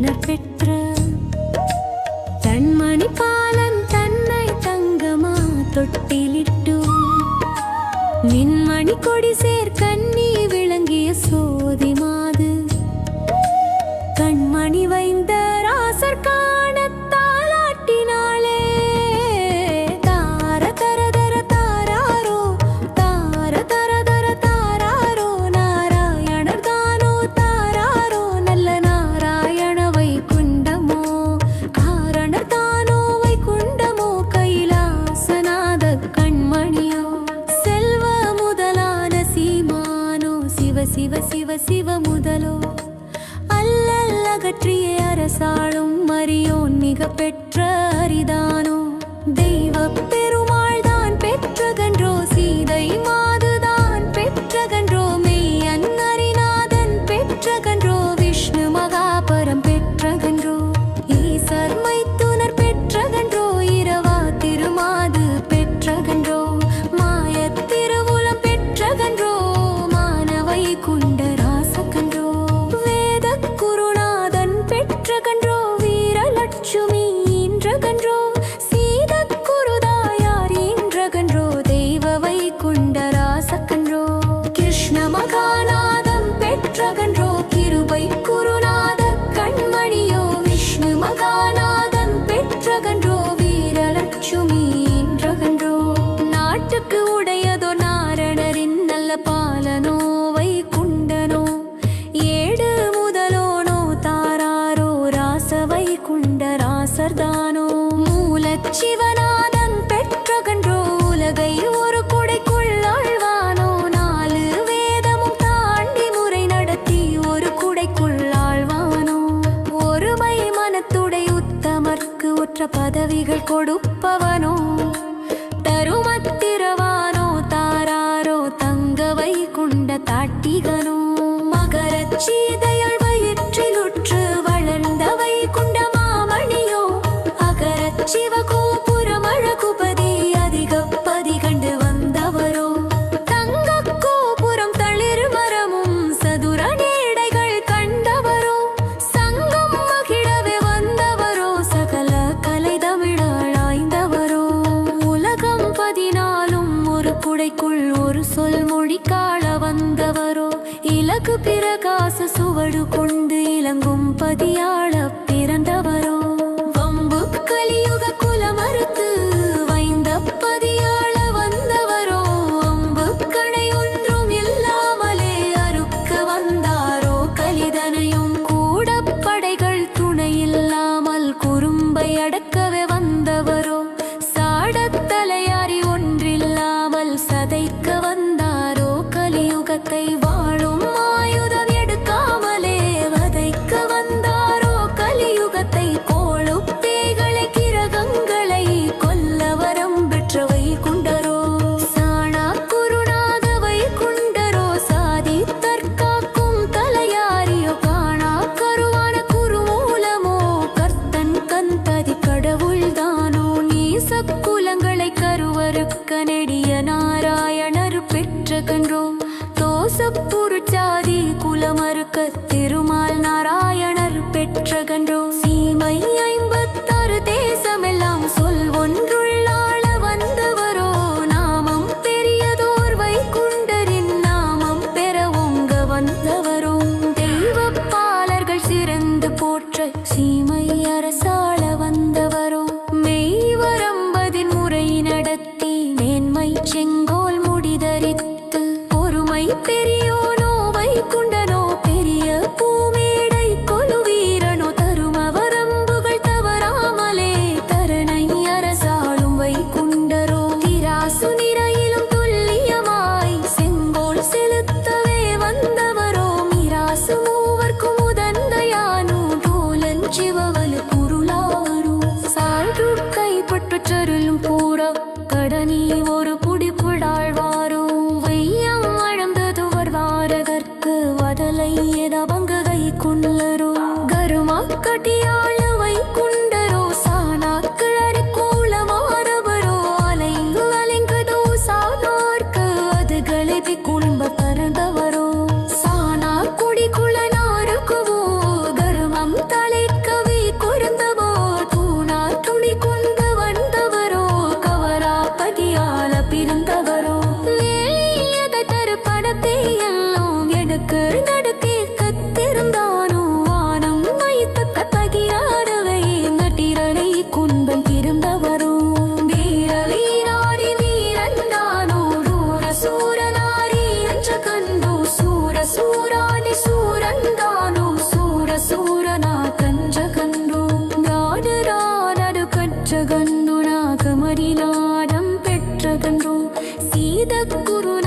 பெற்ற தன்மணி பாலன் தன்னை தங்கமா தொட்டிலிட்டு மின்மணி கொடி சேர் கண்ணி விளங்கிய சோதி மாது கண்மணி வைந்த ராசர் காண தாலாட்டினாளே தார தர தர தாராரோ தார தர தர தாராரோ நாராயணர் தானோ தாராரோ நல்ல நாராயண வைகுண்டமோ காரணர் தானோ வைகுண்டமோ கைலாசநாத கண்மணியோ செல்வ முதலான சீமானோ சிவ சிவ சிவ சிவ முதலோ அகற்றிய அரசாளும் மரியோன் மிக பெற்ற அரிதானோ தெய்வ பெருமாள் தான் பெற்றகன்றோ சீதை மாதுதான் பெற்றகன்றோ மெய்யன் அரிநாதன் பெற்றகன்றோ விஷ்ணு மகாபரம் பெற்றகன்றோ ஈசர் மைத்துனர் பெற்றகன்றோ இரவா திருமாது பெற்றகன்றோ மாயத் திருவுலம் பெற்றகன்றோ மானவை குண்ட ராசகன்றோ பெற்றகன்றோ வீரலட்சுமி ஈன்றகன்றோ சீத குருதாயார் ஈன்றகன்றோ தெய்வ வைகுண்ட ராசகன்றோ கிருஷ்ண மகாநாதம் பெற்றகன்றோ கிருபை குருநாத கண்மணியோ விஷ்ணு மகாநாதம் பெற்றகன்றோ வீரலட்சுமி ஈன்றகன்றோ நாட்டுக்கு உடையதோ நாரணரின் நல்ல பாலனோ வைகுண்டனோ ஏடு முதலோனோ தாராரோ வைகுண்ட ராசர்தானோ மூலச்சிவநாதன் பெற்றகன்றோ உலகை ஒரு குடைக்குள் ஆழ்வானோ நாலு வேதமும் தாண்டி முறை நடத்தி ஒரு குடைக்குள் ஆழ்வானோ ஒருமை மனத்துடை உத்தமர்க்கு உற்ற பதவிகள் கொடுப்பவனோ தருமத்திரவானோ தாராரோ தங்க வைகுண்ட தாட்டிகனோ மகரச் சீதையள் வயிற்றிலுற்று வளர்ந்த வைகுண்ட மாமணியோ அகரச் சிவகோபுரம் அழகுபதி அதிகப்பதி கண்டு வந்தவரோ தங்க கோபுரம் தளிர் மரமும் சதுர நேடைகள் கண்டவரோ சங்கம் மகிழவே வந்தவரோ சகல கலை தமிழாய்ந்தவரோ உலகம் 14 ஒரு குடைக்குள் ஒரு சொல் மொழி காண வந்தவரோ இலகு பிரகாச சுவடு கொண்டு இளங்கும் பதியாள பிறந்தவரோ வம்பு கலியுக குலமறுத்து வைந்த பதியாள வந்தவரோ அம்பு கடை ஒன்றும் இல்லாமலே அறுக்க வந்தாரோ கலிதனையும் கூட படைகள் துணை இல்லாமல் குறும்பை அடக்கவே வந்தவரோ சாடத்தலையாரி ஒன்றில்லாமல் சதைக்க வந்தாரோ கலியுகத்தை வாழும் ஆயுதம் எடுக்காமலே வதைக்க வந்தாரோ கலியுகத்தை கோளுப்பேகளை கிரகங்களை கொல்ல வரம் பெற்ற வைகுண்டரோ சாணா குருநாத வைகுண்டரோ சாதி தற்காக்கும் தலையாரியோ காணா கருவான குருமூலமோ கர்த்தன் கந்ததி கடவுள்தானோ நீச குலங்களை கருவறுக்க நெடிய நாராயணர் பெற்றகன்றோ தோசப்புருச்சாதி குலமறுக்க திருமால் நாராயணர் பெற்றகன்றோ சீமை 56 தேசமெல்லாம் சொல் ஒன்றுள்ளாள வந்தவரோ நாமம் பெரியதோர் வைகுண்டரின் நாமம் பெற ஓங்க வந்தவரோ தெய்வ பாலர்கள் சிறந்து போற்ற சீமை அரசாள வந்தவரோ மெய்வரம்பதின் முறை நடத்தி மேன்மை செங்கோல் முடிதரித்து பொறுமை பெரியோனோ வைகுண்டனோ பெரிய பூமேடை கொலு வீரனோ தரும வரம்புகள் தவறாமலே தரணை அரசாளும் வைகுண்டரோ திராசு நிறையிலும் துல்லியமாய் செங்கோல் செலுத்தவே வந்தவரோ மிராசு மூவர்க்கும் முதன்மையானோ தோலன் சிவவலு குருளாரோ சான்று கைப்பற்று சருளும் பூர கடனி ஒரு புடிப்புடாழ்வாரோ வையம் அழந்ததுவர் புனித குரு